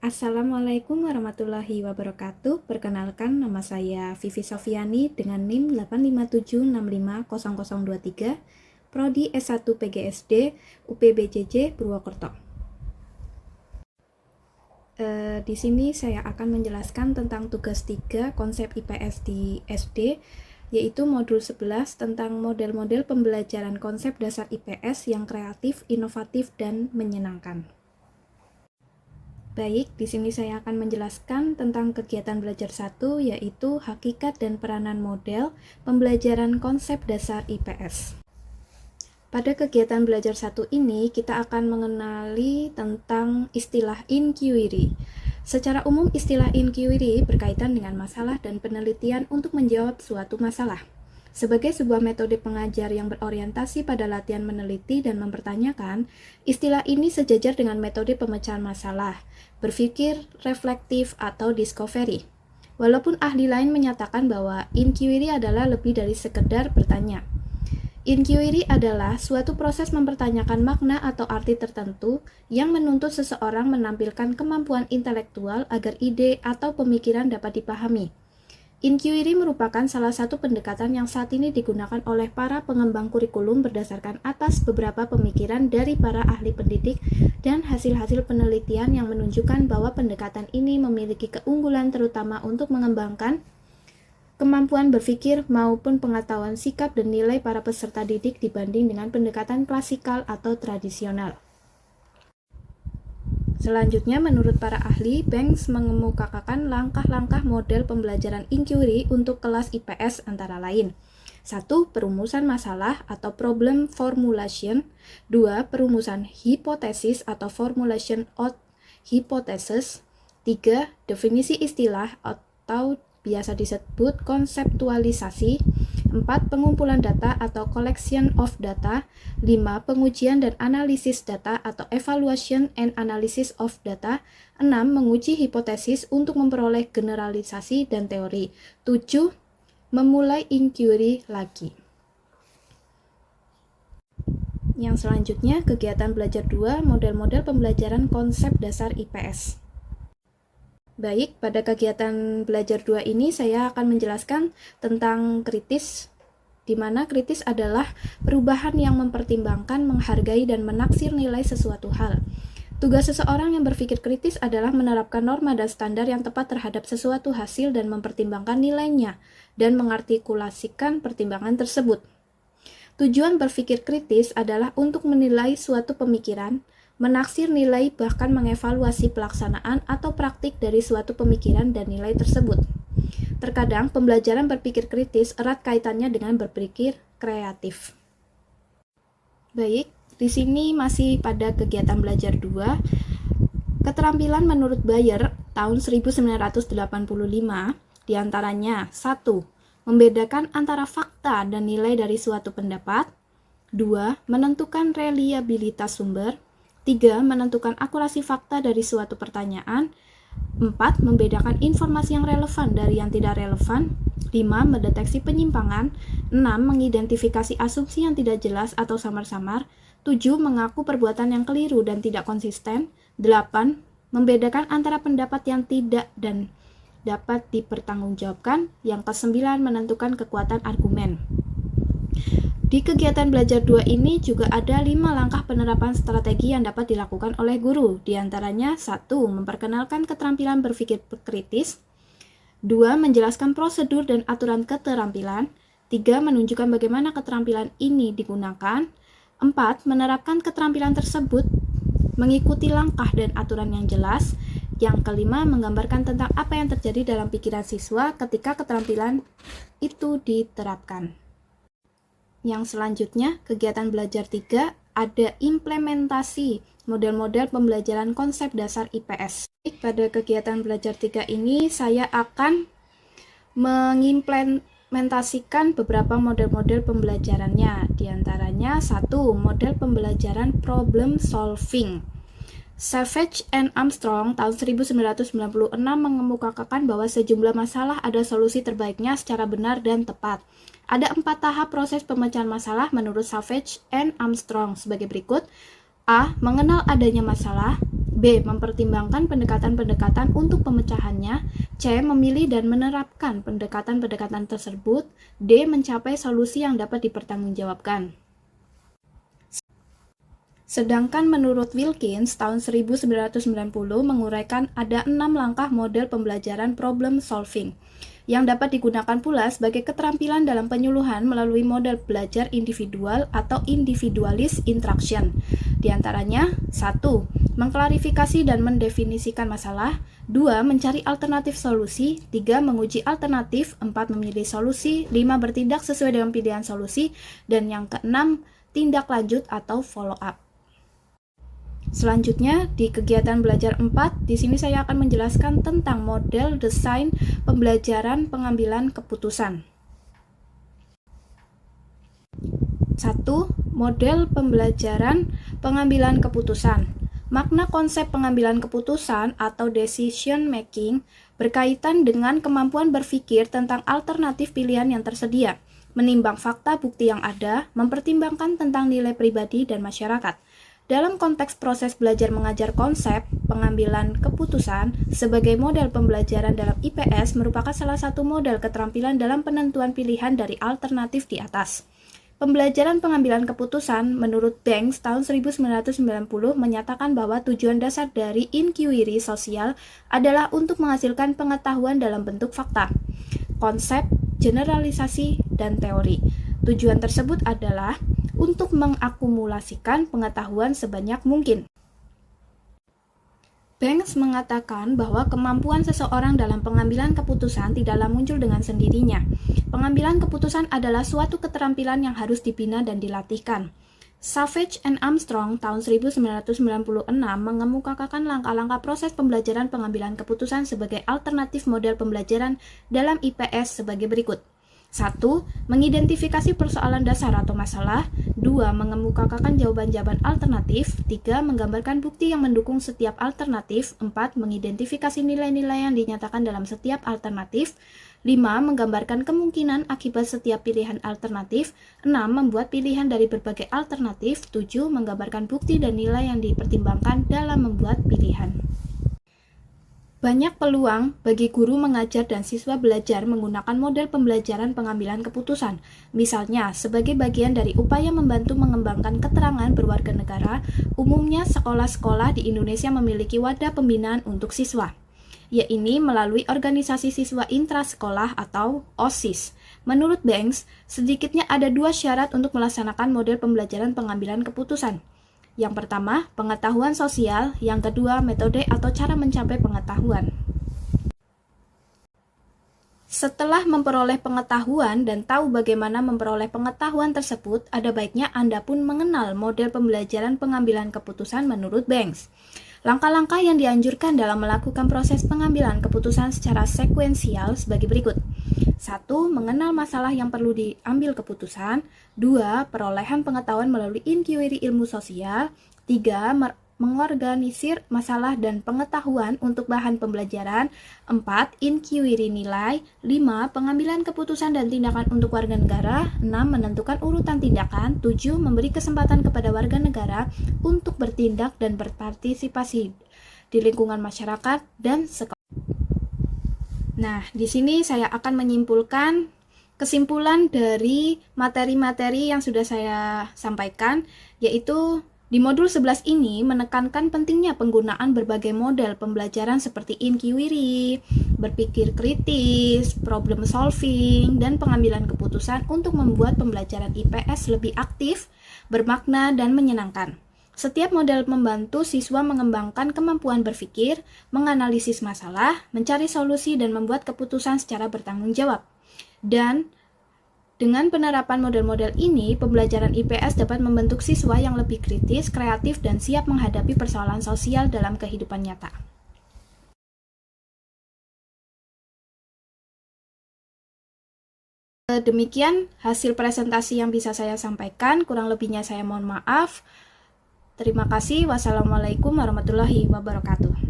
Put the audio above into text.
Assalamualaikum warahmatullahi wabarakatuh. Perkenalkan, nama saya Vivi Sofiani dengan NIM 857650023, Prodi S1 PGSD UPBJJ Purwokerto. Di sini saya akan menjelaskan tentang tugas 3 konsep IPS di SD, yaitu modul 11 tentang model-model pembelajaran konsep dasar IPS yang kreatif, inovatif, dan menyenangkan. Baik, di sini saya akan menjelaskan tentang kegiatan belajar 1, yaitu hakikat dan peranan model pembelajaran konsep dasar IPS. Pada kegiatan belajar 1 ini, kita akan mengenali tentang istilah inquiry. Secara umum, istilah inquiry berkaitan dengan masalah dan penelitian untuk menjawab suatu masalah. Sebagai sebuah metode pengajar yang berorientasi pada latihan meneliti dan mempertanyakan, istilah ini sejajar dengan metode pemecahan masalah, berpikir reflektif atau discovery. Walaupun ahli lain menyatakan bahwa inquiry adalah lebih dari sekedar bertanya. Inquiry adalah suatu proses mempertanyakan makna atau arti tertentu yang menuntut seseorang menampilkan kemampuan intelektual agar ide atau pemikiran dapat dipahami. Inquiry merupakan salah satu pendekatan yang saat ini digunakan oleh para pengembang kurikulum berdasarkan atas beberapa pemikiran dari para ahli pendidik dan hasil-hasil penelitian yang menunjukkan bahwa pendekatan ini memiliki keunggulan terutama untuk mengembangkan kemampuan berpikir maupun pengetahuan sikap dan nilai para peserta didik dibanding dengan pendekatan klasikal atau tradisional. Selanjutnya, menurut para ahli, Banks mengemukakan langkah-langkah model pembelajaran inquiry untuk kelas IPS antara lain. 1. Perumusan masalah atau problem formulation. 2. Perumusan hipotesis atau formulation of hypothesis. 3. Definisi istilah atau biasa disebut konseptualisasi. 4. Pengumpulan data atau collection of data. 5. Pengujian dan analisis data atau evaluation and analysis of data. 6. Menguji hipotesis untuk memperoleh generalisasi dan teori. 7. Memulai inquiry lagi. Yang selanjutnya, kegiatan belajar 2, model-model pembelajaran konsep dasar IPS. Baik, pada kegiatan belajar 2 ini saya akan menjelaskan tentang kritis, di mana kritis adalah perubahan yang mempertimbangkan, menghargai, dan menaksir nilai sesuatu hal. Tugas seseorang yang berpikir kritis adalah menerapkan norma dan standar yang tepat terhadap sesuatu hasil dan mempertimbangkan nilainya, dan mengartikulasikan pertimbangan tersebut. Tujuan berpikir kritis adalah untuk menilai suatu pemikiran, menaksir nilai, bahkan mengevaluasi pelaksanaan atau praktik dari suatu pemikiran dan nilai tersebut. Terkadang, pembelajaran berpikir kritis erat kaitannya dengan berpikir kreatif. Baik, di sini masih pada kegiatan belajar 2. Keterampilan menurut Bayer tahun 1985 diantaranya 1. Membedakan antara fakta dan nilai dari suatu pendapat. 2. Menentukan reliabilitas sumber. 3. Menentukan akurasi fakta dari suatu pertanyaan. 4. Membedakan informasi yang relevan dari yang tidak relevan. 5. Mendeteksi penyimpangan. 6. Mengidentifikasi asumsi yang tidak jelas atau samar-samar. 7. Mengaku perbuatan yang keliru dan tidak konsisten. 8. Membedakan antara pendapat yang tidak dan dapat dipertanggungjawabkan. Yang ke-9. Menentukan kekuatan argumen. Di kegiatan belajar 2 ini juga ada 5 langkah penerapan strategi yang dapat dilakukan oleh guru. Di antaranya 1. Memperkenalkan keterampilan berpikir kritis. 2. Menjelaskan prosedur dan aturan keterampilan. 3. Menunjukkan bagaimana keterampilan ini digunakan. 4. Menerapkan keterampilan tersebut mengikuti langkah dan aturan yang jelas. Yang kelima, menggambarkan tentang apa yang terjadi dalam pikiran siswa ketika keterampilan itu diterapkan. Yang selanjutnya, kegiatan belajar 3, ada implementasi model-model pembelajaran konsep dasar IPS. Pada kegiatan belajar 3 ini, saya akan mengimplementasikan beberapa model-model pembelajarannya. Di antaranya, 1. Model pembelajaran problem solving. Savage and Armstrong tahun 1996 mengemukakan bahwa sejumlah masalah ada solusi terbaiknya secara benar dan tepat. Ada 4 tahap proses pemecahan masalah menurut Savage and Armstrong sebagai berikut. A. Mengenal adanya masalah. B. Mempertimbangkan pendekatan-pendekatan untuk pemecahannya. C. Memilih dan menerapkan pendekatan-pendekatan tersebut. D. Mencapai solusi yang dapat dipertanggungjawabkan. Sedangkan menurut Wilkins, tahun 1990 menguraikan ada 6 langkah model pembelajaran problem solving yang dapat digunakan pula sebagai keterampilan dalam penyuluhan melalui model belajar individual atau individualist instruction. Di antaranya, 1. Mengklarifikasi dan mendefinisikan masalah. 2. Mencari alternatif solusi. 3. Menguji alternatif. 4. Memilih solusi. 5. Bertindak sesuai dengan pilihan solusi. Dan yang keenam, tindak lanjut atau follow up. Selanjutnya, di kegiatan belajar 4, di sini saya akan menjelaskan tentang model desain pembelajaran pengambilan keputusan. 1. Model pembelajaran pengambilan keputusan. Makna konsep pengambilan keputusan atau decision making berkaitan dengan kemampuan berpikir tentang alternatif pilihan yang tersedia, menimbang fakta bukti yang ada, mempertimbangkan tentang nilai pribadi dan masyarakat. Dalam konteks proses belajar mengajar, konsep pengambilan keputusan sebagai model pembelajaran dalam IPS merupakan salah satu model keterampilan dalam penentuan pilihan dari alternatif di atas. Pembelajaran pengambilan keputusan menurut Banks tahun 1990 menyatakan bahwa tujuan dasar dari inquiry sosial adalah untuk menghasilkan pengetahuan dalam bentuk fakta, konsep, generalisasi, dan teori. Tujuan tersebut adalah untuk mengakumulasikan pengetahuan sebanyak mungkin. Banks mengatakan bahwa kemampuan seseorang dalam pengambilan keputusan tidaklah muncul dengan sendirinya. Pengambilan keputusan adalah suatu keterampilan yang harus dibina dan dilatihkan. Savage and Armstrong tahun 1996 mengemukakan langkah-langkah proses pembelajaran pengambilan keputusan sebagai alternatif model pembelajaran dalam IPS sebagai berikut. 1. Mengidentifikasi persoalan dasar atau masalah. 2. Mengemukakan jawaban-jawaban alternatif. 3. Menggambarkan bukti yang mendukung setiap alternatif. 4. Mengidentifikasi nilai-nilai yang dinyatakan dalam setiap alternatif. 5. Menggambarkan kemungkinan akibat setiap pilihan alternatif. 6. Membuat pilihan dari berbagai alternatif. 7. Menggambarkan bukti dan nilai yang dipertimbangkan dalam membuat pilihan. Banyak peluang bagi guru mengajar dan siswa belajar menggunakan model pembelajaran pengambilan keputusan. Misalnya, sebagai bagian dari upaya membantu mengembangkan keterangan berwarga negara, umumnya sekolah-sekolah di Indonesia memiliki wadah pembinaan untuk siswa, yaitu melalui organisasi siswa intrasekolah atau OSIS. Menurut Banks, sedikitnya ada 2 syarat untuk melaksanakan model pembelajaran pengambilan keputusan. Yang pertama, pengetahuan sosial. Yang kedua, metode atau cara mencapai pengetahuan. Setelah memperoleh pengetahuan dan tahu bagaimana memperoleh pengetahuan tersebut, ada baiknya Anda pun mengenal model pembelajaran pengambilan keputusan menurut Banks. Langkah-langkah yang dianjurkan dalam melakukan proses pengambilan keputusan secara sekuensial sebagai berikut. 1. Mengenal masalah yang perlu diambil keputusan. 2. Perolehan pengetahuan melalui inquiry ilmu sosial. 3. Mengorganisir masalah dan pengetahuan untuk bahan pembelajaran. 4. Inquiry nilai. 5. Pengambilan keputusan dan tindakan untuk warga negara. 6. Menentukan urutan tindakan. 7. Memberi kesempatan kepada warga negara untuk bertindak dan berpartisipasi di lingkungan masyarakat dan sekolah. Nah, di sini saya akan menyimpulkan kesimpulan dari materi-materi yang sudah saya sampaikan, yaitu di modul 11 ini menekankan pentingnya penggunaan berbagai model pembelajaran seperti inquiry, berpikir kritis, problem solving, dan pengambilan keputusan untuk membuat pembelajaran IPS lebih aktif, bermakna, dan menyenangkan. Setiap model membantu siswa mengembangkan kemampuan berpikir, menganalisis masalah, mencari solusi, dan membuat keputusan secara bertanggung jawab. Dan dengan penerapan model-model ini, pembelajaran IPS dapat membentuk siswa yang lebih kritis, kreatif, dan siap menghadapi persoalan sosial dalam kehidupan nyata. Demikian hasil presentasi yang bisa saya sampaikan, kurang lebihnya saya mohon maaf. Terima kasih. Wassalamualaikum warahmatullahi wabarakatuh.